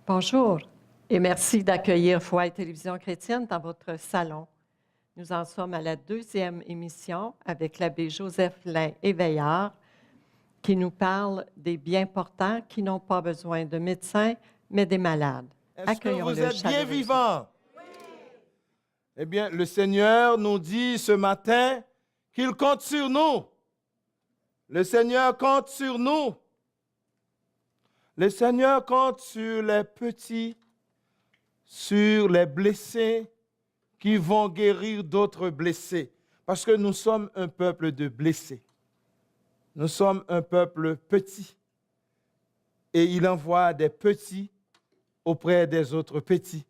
Bonjour et merci d'accueillir Foi et Télévision chrétienne dans votre salon. Nous en sommes à la 2e émission avec l'abbé Joseph Lin Éveillard qui nous parle des bien portants qui n'ont pas besoin de médecins, mais des malades. Est-ce que vous êtes bien vivants? Oui. Eh bien, le Seigneur nous dit ce matin qu'il compte sur nous. Le Seigneur compte sur nous. Le Seigneur compte sur les petits, sur les blessés qui vont guérir d'autres blessés. Parce que nous sommes un peuple de blessés. Nous sommes un peuple petit. Et il envoie des petits auprès des autres petits.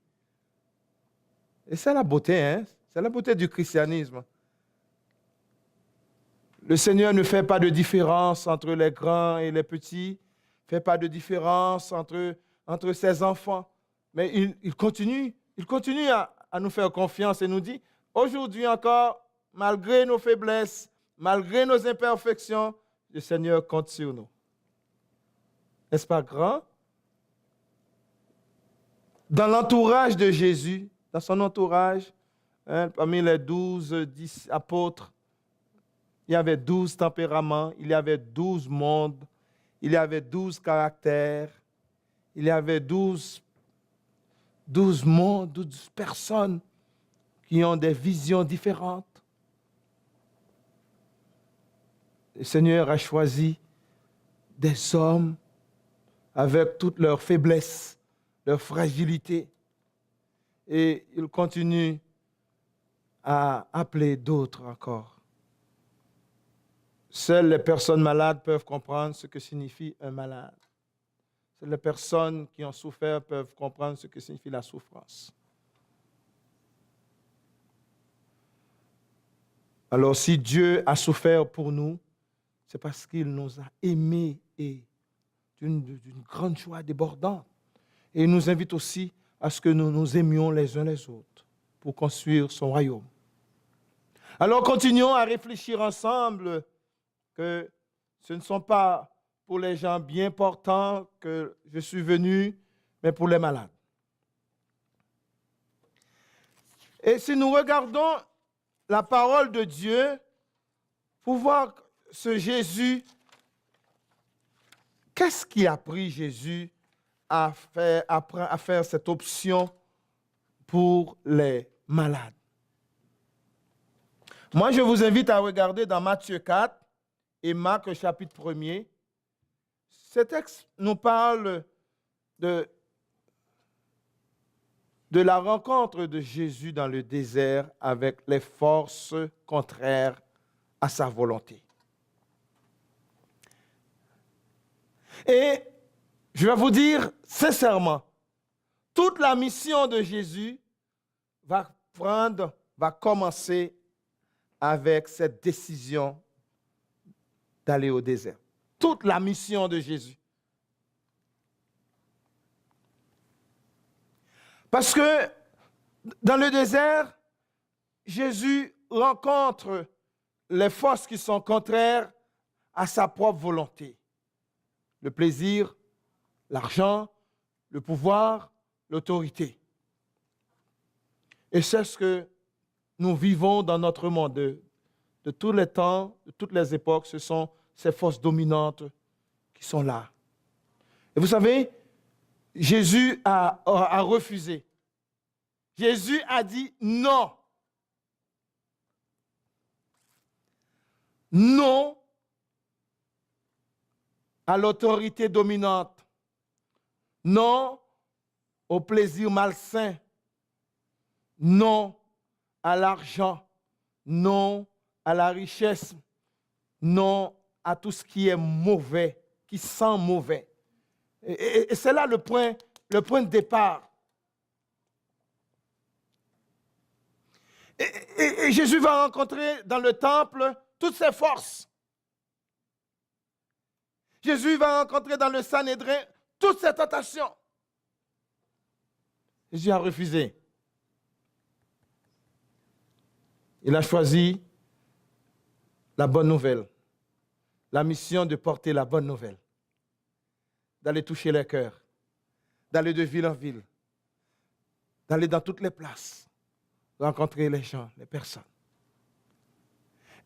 Et c'est la beauté, hein? C'est la beauté du christianisme. Le Seigneur ne fait pas de différence entre les grands et les petits, ne fait pas de différence entre ses enfants. Mais il continue à nous faire confiance et nous dit, aujourd'hui encore, malgré nos faiblesses, malgré nos imperfections, le Seigneur compte sur nous. N'est-ce pas grand? Dans l'entourage de Jésus, dans son entourage, parmi les 10 apôtres, il y avait 12 tempéraments, il y avait 12 mondes, il y avait 12 caractères, il y avait 12 mondes, 12 personnes qui ont des visions différentes. Le Seigneur a choisi des hommes avec toutes leurs faiblesses, leurs fragilités. Et il continue à appeler d'autres encore. Seules les personnes malades peuvent comprendre ce que signifie un malade. Seules les personnes qui ont souffert peuvent comprendre ce que signifie la souffrance. Alors, si Dieu a souffert pour nous, c'est parce qu'il nous a aimés et d'une grande joie débordante. Et il nous invite aussi à ce que nous nous aimions les uns les autres pour construire son royaume. Alors, continuons à réfléchir ensemble que ce ne sont pas pour les gens bien portants que je suis venu, mais pour les malades. Et si nous regardons la parole de Dieu, pour voir ce Jésus, qu'est-ce qui a pris Jésus à faire cette option pour les malades? Moi, je vous invite à regarder dans Matthieu 4 et Marc chapitre 1er. Ce texte nous parle de la rencontre de Jésus dans le désert avec les forces contraires à sa volonté. Et je vais vous dire sincèrement, toute la mission de Jésus va commencer avec cette décision d'aller au désert. Toute la mission de Jésus. Parce que dans le désert, Jésus rencontre les forces qui sont contraires à sa propre volonté. Le plaisir, l'argent, le pouvoir, l'autorité. Et c'est ce que nous vivons dans notre monde. De tous les temps, de toutes les époques, ce sont ces forces dominantes qui sont là. Et vous savez, Jésus a refusé. Jésus a dit non. Non à l'autorité dominante. Non au plaisir malsain. Non à l'argent. Non à la richesse. Non à tout ce qui est mauvais, qui sent mauvais. Et c'est là le point de départ. Et Jésus va rencontrer dans le temple toutes ses forces. Jésus va rencontrer dans le Sanhédrin toutes ses tentations. Jésus a refusé. Il a choisi la bonne nouvelle, la mission de porter la bonne nouvelle, d'aller toucher les cœurs, d'aller de ville en ville, d'aller dans toutes les places, rencontrer les gens, les personnes.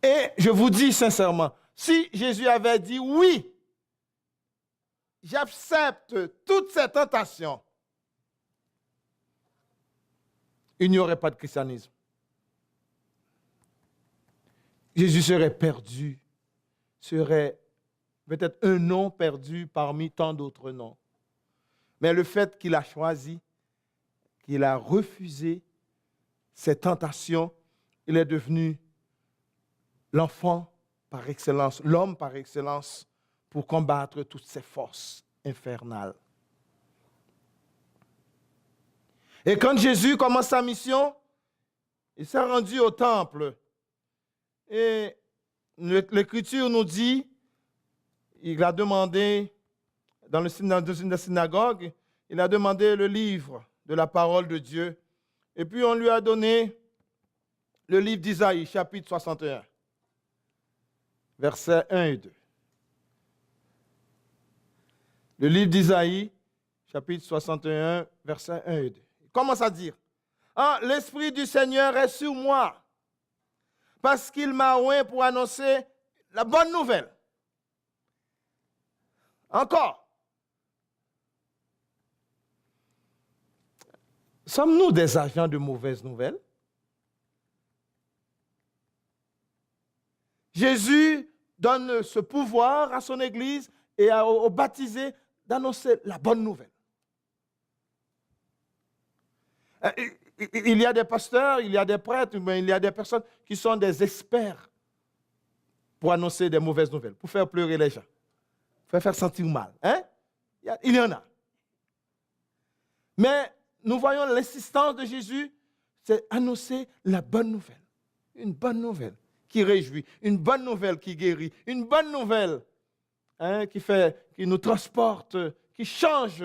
Et je vous dis sincèrement, si Jésus avait dit oui, j'accepte toutes ces tentations, il n'y aurait pas de christianisme. Jésus serait perdu, serait peut-être un nom perdu parmi tant d'autres noms. Mais le fait qu'il a choisi, qu'il a refusé ces tentations, il est devenu l'enfant par excellence, l'homme par excellence pour combattre toutes ces forces infernales. Et quand Jésus commence sa mission, il s'est rendu au temple. Et l'Écriture nous dit, il a demandé, dans la synagogue, il a demandé le livre de la parole de Dieu. Et puis on lui a donné le livre d'Isaïe, chapitre 61, versets 1 et 2. Le livre d'Isaïe, chapitre 61, versets 1 et 2. Il commence à dire, « Ah, l'Esprit du Seigneur est sur moi, parce qu'il m'a oint pour annoncer la bonne nouvelle. » Encore. Sommes-nous des agents de mauvaises nouvelles? Jésus donne ce pouvoir à son Église et aux baptisés d'annoncer la bonne nouvelle. Il y a des pasteurs, il y a des prêtres, mais il y a des personnes qui sont des experts pour annoncer des mauvaises nouvelles, pour faire pleurer les gens, pour faire sentir mal. Hein? Il y en a. Mais nous voyons l'insistance de Jésus, c'est annoncer la bonne nouvelle. Une bonne nouvelle qui réjouit, une bonne nouvelle qui guérit, une bonne nouvelle qui nous transporte, qui change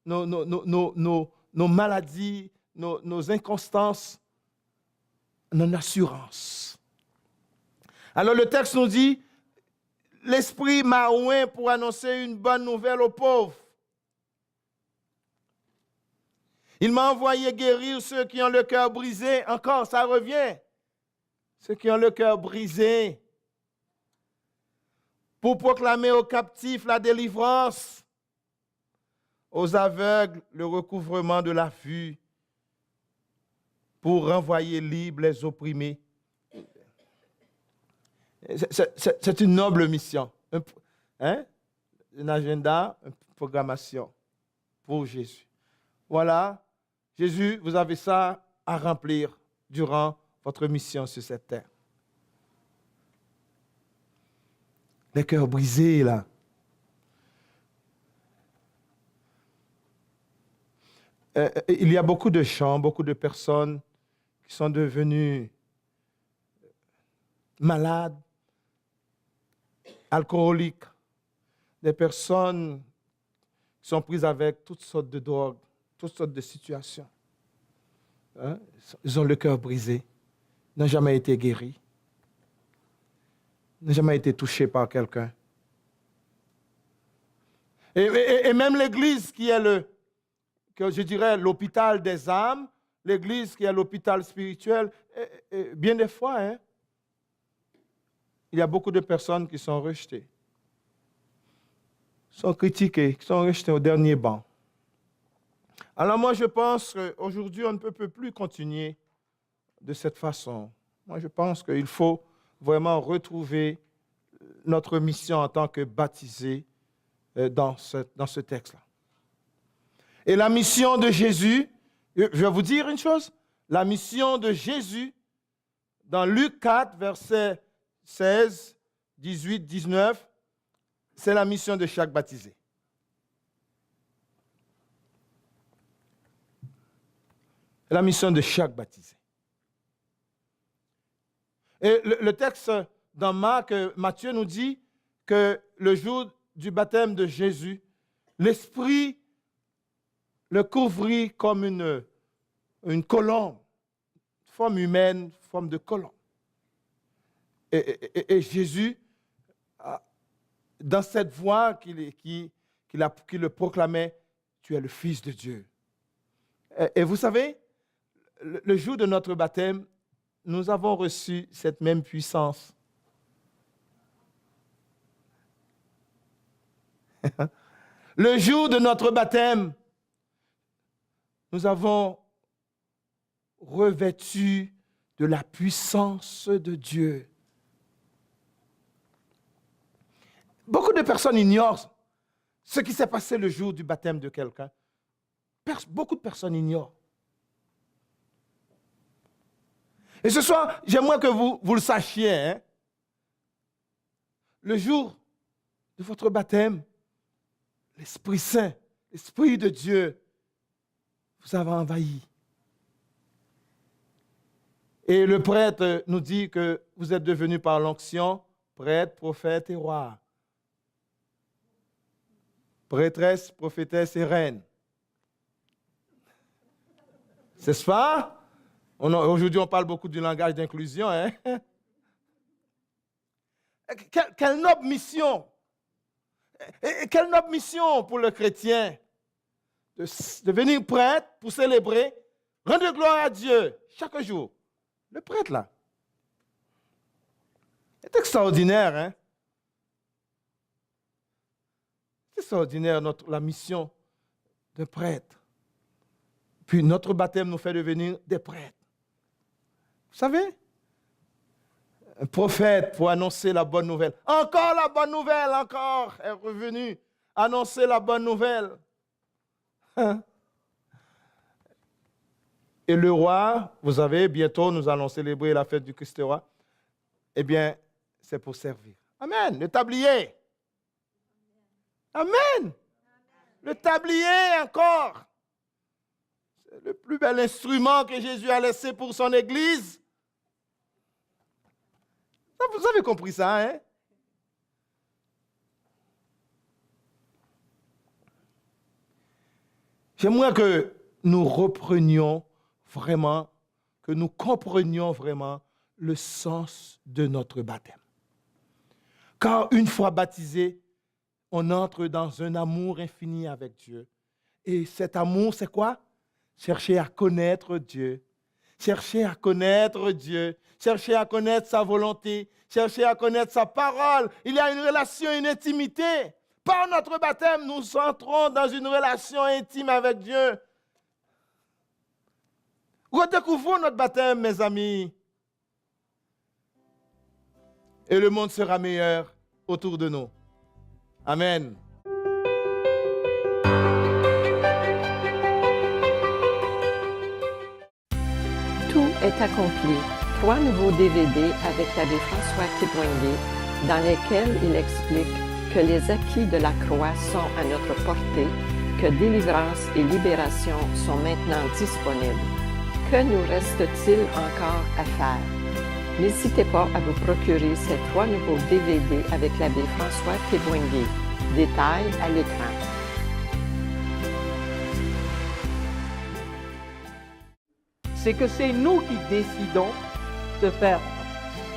nos maladies, nos inconstances, nos assurances. Alors le texte nous dit, l'Esprit m'a oint pour annoncer une bonne nouvelle aux pauvres. Il m'a envoyé guérir ceux qui ont le cœur brisé. Encore, ça revient. Ceux qui ont le cœur brisé. Pour proclamer aux captifs la délivrance, aux aveugles le recouvrement de la vue, pour renvoyer libres les opprimés. C'est une noble mission. Un agenda, une programmation pour Jésus. Voilà, Jésus, vous avez ça à remplir durant votre mission sur cette terre. Les cœurs brisés, là. Il y a beaucoup de gens, beaucoup de personnes qui sont devenues malades, alcooliques, des personnes qui sont prises avec toutes sortes de drogues, toutes sortes de situations. Ils ont le cœur brisé, n'ont jamais été guéris, n'ont jamais été touchés par quelqu'un. Et même l'Église qui est je dirais l'hôpital des âmes, l'Église qui est l'hôpital spirituel, bien des fois, il y a beaucoup de personnes qui sont rejetées, sont critiquées, qui sont rejetées au dernier banc. Alors moi, je pense qu'aujourd'hui, on ne peut plus continuer de cette façon. Moi, je pense qu'il faut vraiment retrouver notre mission en tant que baptisés dans ce texte-là. Et la mission de Jésus, je vais vous dire une chose, la mission de Jésus, dans Luc 4, versets 16, 18, 19, c'est la mission de chaque baptisé. C'est la mission de chaque baptisé. Et le texte dans Matthieu nous dit que le jour du baptême de Jésus, l'Esprit le couvrit comme une colombe, forme humaine, forme de colombe. Et Jésus, dans cette voix qu'il le proclamait, tu es le Fils de Dieu. Et vous savez, le jour de notre baptême, nous avons reçu cette même puissance. Le jour de notre baptême, nous avons revêtu de la puissance de Dieu. Beaucoup de personnes ignorent ce qui s'est passé le jour du baptême de quelqu'un. Beaucoup de personnes ignorent. Et ce soir, j'aimerais que vous le sachiez. Hein? Le jour de votre baptême, l'Esprit Saint, l'Esprit de Dieu vous avez envahi. Et le prêtre nous dit que vous êtes devenus par l'onction prêtre, prophète et roi. Prêtresse, prophétesse et reine. C'est ça? Aujourd'hui, on parle beaucoup du langage d'inclusion. Hein? Quelle noble mission! Quelle noble mission pour le chrétien de devenir prêtre pour célébrer, rendre gloire à Dieu chaque jour. Le prêtre, là, c'est extraordinaire. Hein? C'est extraordinaire la mission d'un prêtre. Puis notre baptême nous fait devenir des prêtres. Vous savez, un prophète pour annoncer la bonne nouvelle. Encore la bonne nouvelle, encore est revenu annoncer la bonne nouvelle. Hein? Et le roi, vous savez, bientôt nous allons célébrer la fête du Christ roi. Eh bien, c'est pour servir. Amen. Le tablier. Amen. Le tablier encore. C'est le plus bel instrument que Jésus a laissé pour son Église. Vous avez compris ça, hein? J'aimerais que nous reprenions vraiment, que nous comprenions vraiment le sens de notre baptême. Car une fois baptisé, on entre dans un amour infini avec Dieu. Et cet amour, c'est quoi? Chercher à connaître Dieu. Chercher à connaître Dieu. Chercher à connaître sa volonté. Chercher à connaître sa parole. Il y a une relation, une intimité. Par notre baptême, nous entrons dans une relation intime avec Dieu. Redécouvrons notre baptême, mes amis. Et le monde sera meilleur autour de nous. Amen. Tout est accompli. 3 nouveaux DVD avec l'abbé François Kibwenge, dans lesquels il explique que les acquis de la croix sont à notre portée, que délivrance et libération sont maintenant disponibles. Que nous reste-t-il encore à faire? N'hésitez pas à vous procurer ces 3 nouveaux DVD avec l'abbé François Kibwenge. Détails à l'écran. C'est que c'est nous qui décidons de faire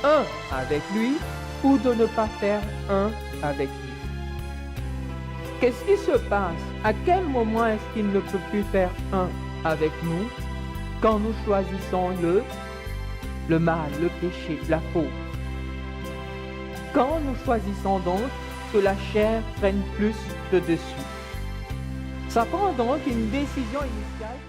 un avec lui ou de ne pas faire un avec lui. Qu'est-ce qui se passe? À quel moment est-ce qu'il ne peut plus faire un avec nous? Quand nous choisissons le mal, le péché, la faute. Quand nous choisissons donc que la chair prenne plus de dessus. Ça prend donc une décision initiale.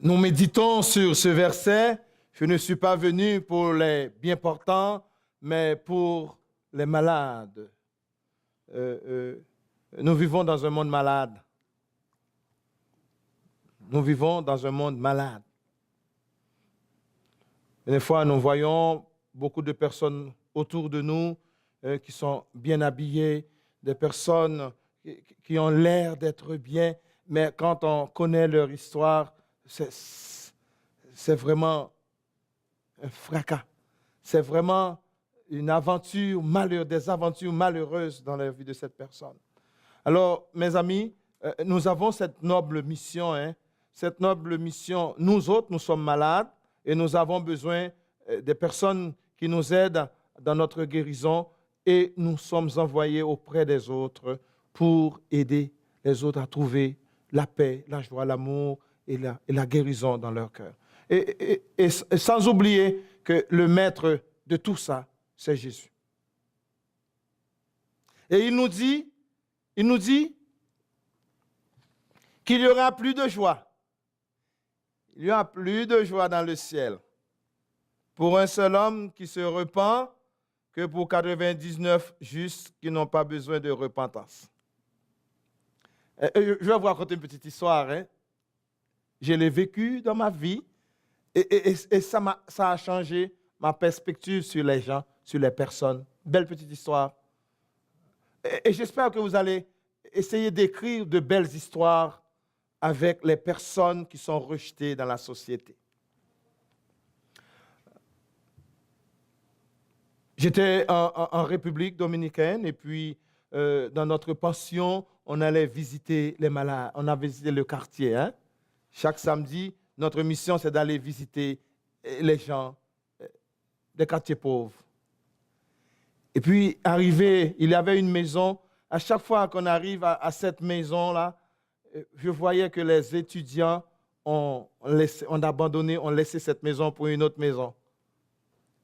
Nous méditons sur ce verset. Je ne suis pas venu pour les bien portants, mais pour les malades. Nous vivons dans un monde malade. Nous vivons dans un monde malade. Des fois, nous voyons beaucoup de personnes autour de nous qui sont bien habillées, des personnes qui ont l'air d'être bien, mais quand on connaît leur histoire, c'est vraiment un fracas. C'est vraiment une aventure malheureuse, des aventures malheureuses dans la vie de cette personne. Alors, mes amis, nous avons cette noble mission, hein, cette noble mission. Nous autres, nous sommes malades et nous avons besoin des personnes qui nous aident dans notre guérison et nous sommes envoyés auprès des autres pour aider les autres à trouver la paix, la joie, l'amour et la guérison dans leur cœur. Et sans oublier que le maître de tout ça, c'est Jésus. Et il nous dit qu'il y aura plus de joie. Il y aura plus de joie dans le ciel pour un seul homme qui se repent que pour 99 justes qui n'ont pas besoin de repentance. Je vais vous raconter une petite histoire. Hein. Je l'ai vécu dans ma vie et ça a changé ma perspective sur les gens, sur les personnes. Belle petite histoire. Et j'espère que vous allez essayer d'écrire de belles histoires avec les personnes qui sont rejetées dans la société. J'étais en République dominicaine et puis dans notre pension, on allait visiter les malades. On a visité le quartier. Hein? Chaque samedi, notre mission, c'est d'aller visiter les gens des quartiers pauvres. Et puis, arrivé, il y avait une maison. À chaque fois qu'on arrive à cette maison-là, je voyais que les étudiants ont abandonné, ont laissé cette maison pour une autre maison.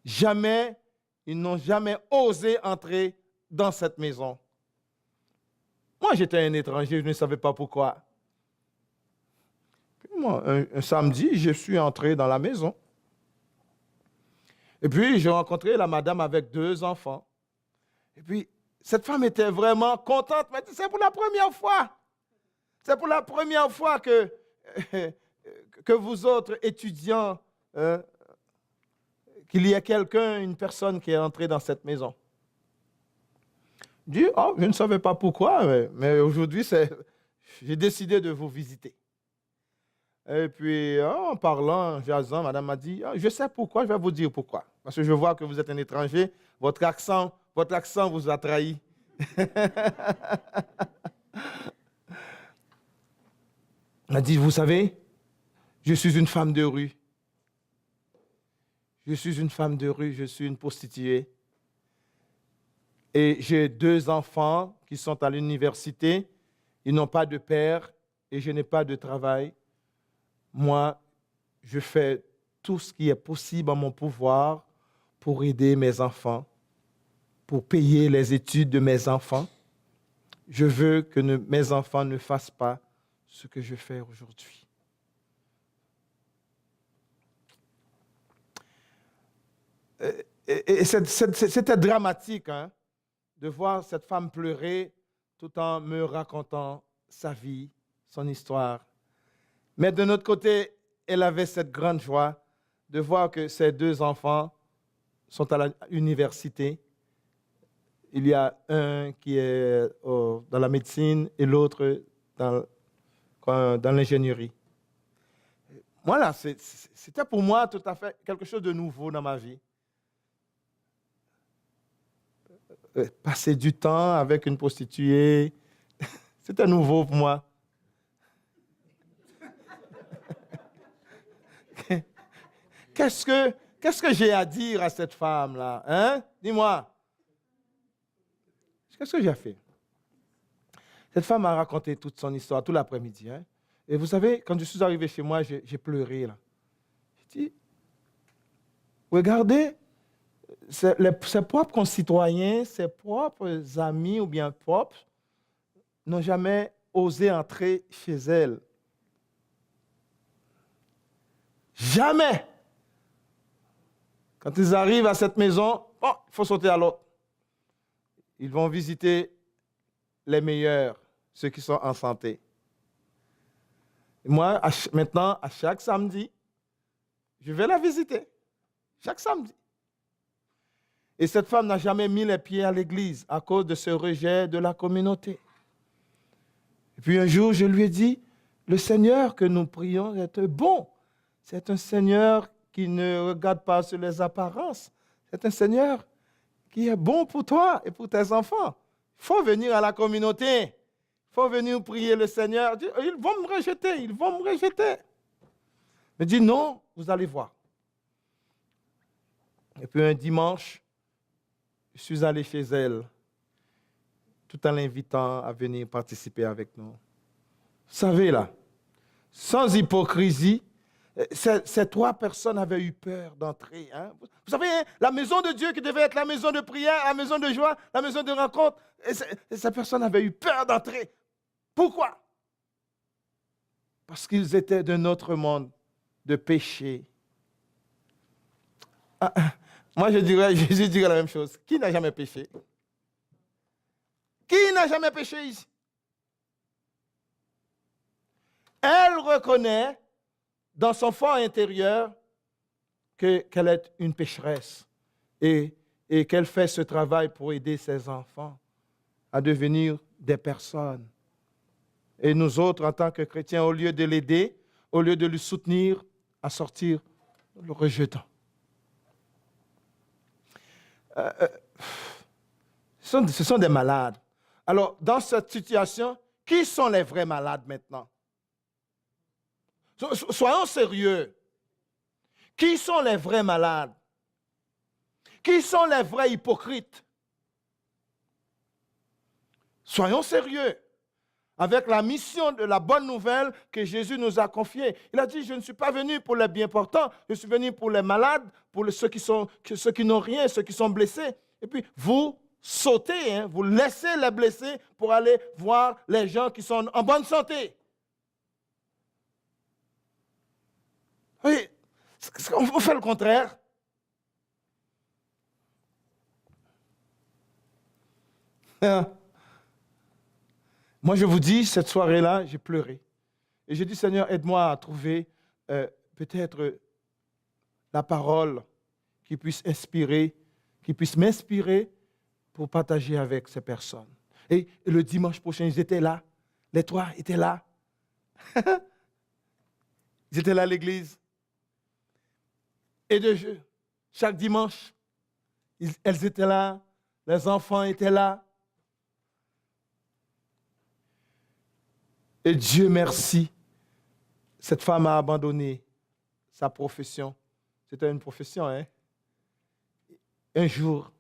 Ils n'ont jamais osé entrer dans cette maison. Moi, j'étais un étranger, je ne savais pas pourquoi. Puis moi, un samedi, je suis entré dans la maison. Et puis, j'ai rencontré la madame avec 2 enfants. Et puis, cette femme était vraiment contente. Elle dit, c'est pour la première fois. C'est pour la première fois que vous autres étudiants, qu'il y a une personne qui est entrée dans cette maison. Je dis, oh, je ne savais pas pourquoi, mais aujourd'hui, j'ai décidé de vous visiter. Et puis, en parlant, en jasant, madame m'a dit, je sais pourquoi, je vais vous dire pourquoi. Parce que je vois que vous êtes un étranger, votre accent vous a trahi. Elle a dit, vous savez, je suis une femme de rue. Je suis une femme de rue, je suis une prostituée. Et j'ai 2 enfants qui sont à l'université. Ils n'ont pas de père et je n'ai pas de travail. Moi, je fais tout ce qui est possible en mon pouvoir pour aider mes enfants, pour payer les études de mes enfants. Je veux que mes enfants ne fassent pas ce que je fais aujourd'hui. Et c'était dramatique hein, de voir cette femme pleurer tout en me racontant sa vie, son histoire. Mais de notre côté, elle avait cette grande joie de voir que ses 2 enfants sont à l'université. Il y a un qui est dans la médecine et l'autre dans l'ingénierie. Voilà, c'était pour moi tout à fait quelque chose de nouveau dans ma vie. Passer du temps avec une prostituée, c'était nouveau pour moi. Qu'est-ce que j'ai à dire à cette femme-là? Hein? Dis-moi. Qu'est-ce que j'ai fait? Cette femme m'a raconté toute son histoire, tout l'après-midi. Hein? Et vous savez, quand je suis arrivé chez moi, j'ai pleuré. Là. J'ai dit, regardez, ses propres concitoyens, ses propres amis ou bien propres, n'ont jamais osé entrer chez elle. Jamais. Quand ils arrivent à cette maison, il faut sauter à l'autre. Ils vont visiter les meilleurs, ceux qui sont en santé. Et moi, maintenant, à chaque samedi, je vais la visiter. Chaque samedi. Et cette femme n'a jamais mis les pieds à l'église à cause de ce rejet de la communauté. Et puis un jour, je lui ai dit, le Seigneur que nous prions est bon. C'est un Seigneur qui ne regarde pas sur les apparences. C'est un Seigneur qui est bon pour toi et pour tes enfants. Il faut venir à la communauté. Il faut venir prier le Seigneur. Ils vont me rejeter, ils vont me rejeter. Il me dit non, vous allez voir. Et puis un dimanche, je suis allé chez elle, tout en l'invitant à venir participer avec nous. Vous savez, là, sans hypocrisie, ces 3 personnes avaient eu peur d'entrer. Hein? Vous savez, hein, la maison de Dieu qui devait être la maison de prière, la maison de joie, la maison de rencontre, ces personnes avaient eu peur d'entrer. Pourquoi? Parce qu'ils étaient d'un autre monde, de péché. Moi, Jésus dirait la même chose. Qui n'a jamais péché? Qui n'a jamais péché ici? Elle reconnaît dans son fort intérieur qu'elle est une pécheresse et qu'elle fait ce travail pour aider ses enfants à devenir des personnes. Et nous autres, en tant que chrétiens, au lieu de l'aider, au lieu de lui soutenir, à sortir, nous le rejetons. Ce sont des malades. Alors, dans cette situation, qui sont les vrais malades maintenant? Soyons sérieux. Qui sont les vrais malades? Qui sont les vrais hypocrites? Soyons sérieux avec la mission de la bonne nouvelle que Jésus nous a confiée. Il a dit, je ne suis pas venu pour les bien portants, je suis venu pour les malades, pour ceux qui n'ont rien, ceux qui sont blessés. Et puis, vous sautez, hein, vous laissez les blessés pour aller voir les gens qui sont en bonne santé. Oui, on fait le contraire. Moi, je vous dis, cette soirée-là, j'ai pleuré. Et j'ai dit, Seigneur, aide-moi à trouver peut-être la parole qui puisse inspirer, qui puisse m'inspirer pour partager avec ces personnes. Et le dimanche prochain, ils étaient là. Les 3 étaient là. Ils étaient là à l'église. Et chaque dimanche, elles étaient là. Les enfants étaient là. Et Dieu merci, cette femme a abandonné sa profession. C'était une profession, hein? Un jour,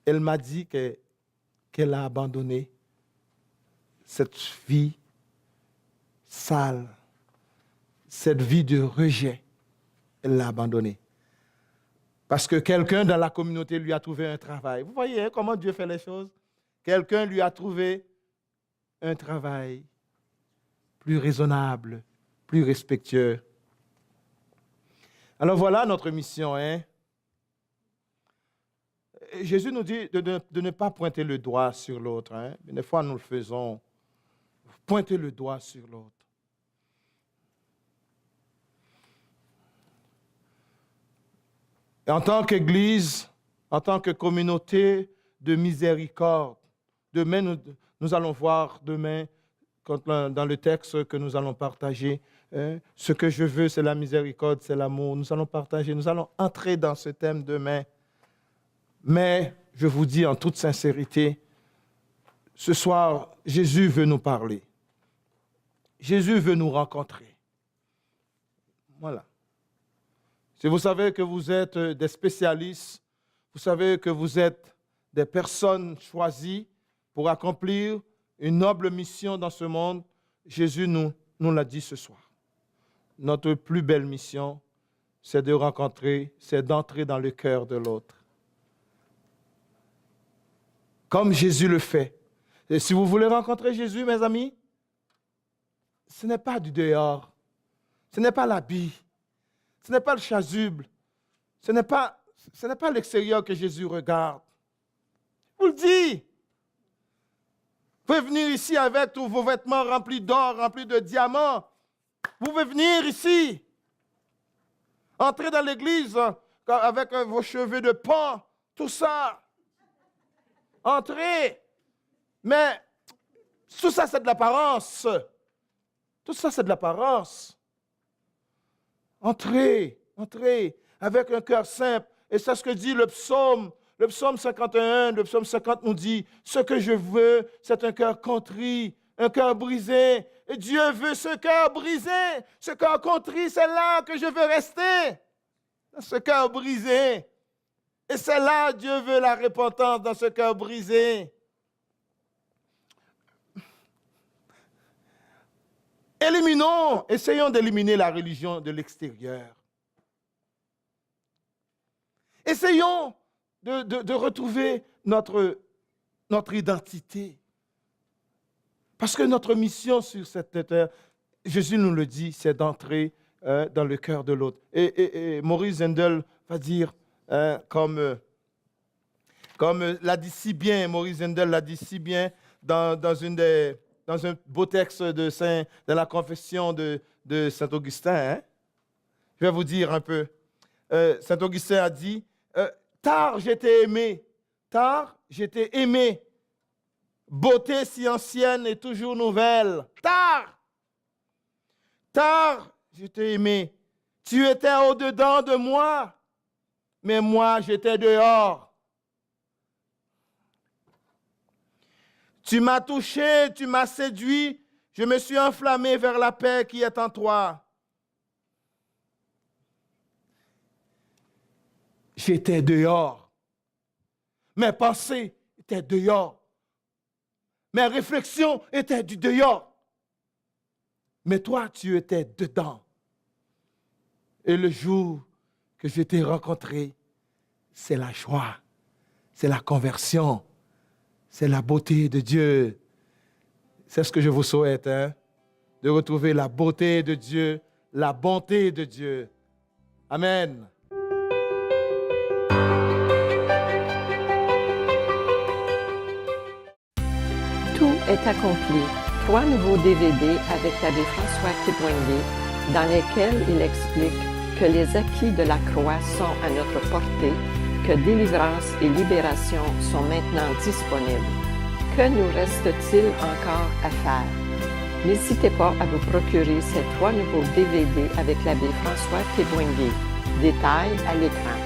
elle m'a dit qu'elle a abandonné cette vie sale, cette vie de rejet. Elle l'a abandonnée. Parce que quelqu'un dans la communauté lui a trouvé un travail. Vous voyez hein, comment Dieu fait les choses? Quelqu'un lui a trouvé un travail plus raisonnable, plus respectueux. Alors voilà notre mission. Hein? Jésus nous dit de ne pas pointer le doigt sur l'autre. Hein? Des fois, nous le faisons. Pointer le doigt sur l'autre. Et en tant qu'Église, en tant que communauté de miséricorde, demain, nous allons voir demain, dans le texte que nous allons partager, hein, ce que je veux, c'est la miséricorde, c'est l'amour. Nous allons partager, nous allons entrer dans ce thème demain. Mais, je vous dis en toute sincérité, ce soir, Jésus veut nous parler. Jésus veut nous rencontrer. Voilà. Si vous savez que vous êtes des spécialistes, vous savez que vous êtes des personnes choisies pour accomplir une noble mission dans ce monde, Jésus nous l'a dit ce soir. Notre plus belle mission, c'est de rencontrer, c'est d'entrer dans le cœur de l'autre. Comme Jésus le fait. Et si vous voulez rencontrer Jésus, mes amis, ce n'est pas du dehors, ce n'est pas l'habit, ce n'est pas le chasuble, ce n'est pas l'extérieur que Jésus regarde. Je vous le dis. Vous pouvez venir ici avec tous vos vêtements remplis d'or, remplis de diamants. Vous pouvez venir ici. Entrez dans l'église avec vos cheveux de pan, tout ça. Entrez. Mais tout ça, c'est de l'apparence. Tout ça, c'est de l'apparence. Entrez avec un cœur simple. Et c'est ce que dit le psaume. Le psaume 51, le psaume 50 nous dit, ce que je veux, c'est un cœur contrit, un cœur brisé. Et Dieu veut ce cœur brisé, ce cœur contrit, c'est là que je veux rester. Ce cœur brisé. Et c'est là que Dieu veut la repentance dans ce cœur brisé. Essayons d'éliminer la religion de l'extérieur. Essayons de retrouver notre identité. Parce que notre mission sur cette terre, Jésus nous le dit, c'est d'entrer dans le cœur de l'autre. Et Maurice Zendel va dire, comme l'a dit si bien, Maurice Zendel l'a dit si bien dans un beau texte de la confession de Saint Augustin. Hein? Je vais vous dire un peu. Saint Augustin a dit, tard j'étais aimé, beauté si ancienne et toujours nouvelle. Tard j'étais aimé, tu étais au-dedans de moi, mais moi j'étais dehors. Tu m'as touché, tu m'as séduit, je me suis enflammé vers la paix qui est en toi. J'étais dehors. Mes pensées étaient dehors. Mes réflexions étaient du dehors. Mais toi, tu étais dedans. Et le jour que je t'ai rencontré, c'est la joie, c'est la conversion. C'est la beauté de Dieu. C'est ce que je vous souhaite, hein? De retrouver la beauté de Dieu, la bonté de Dieu. Amen. Tout est accompli. 3 nouveaux DVD avec l'abbé François Kipwenge, dans lesquels il explique que les acquis de la croix sont à notre portée, que délivrance et libération sont maintenant disponibles. Que nous reste-t-il encore à faire? N'hésitez pas à vous procurer ces 3 nouveaux DVD avec l'abbé François Kipwenge. Détails à l'écran.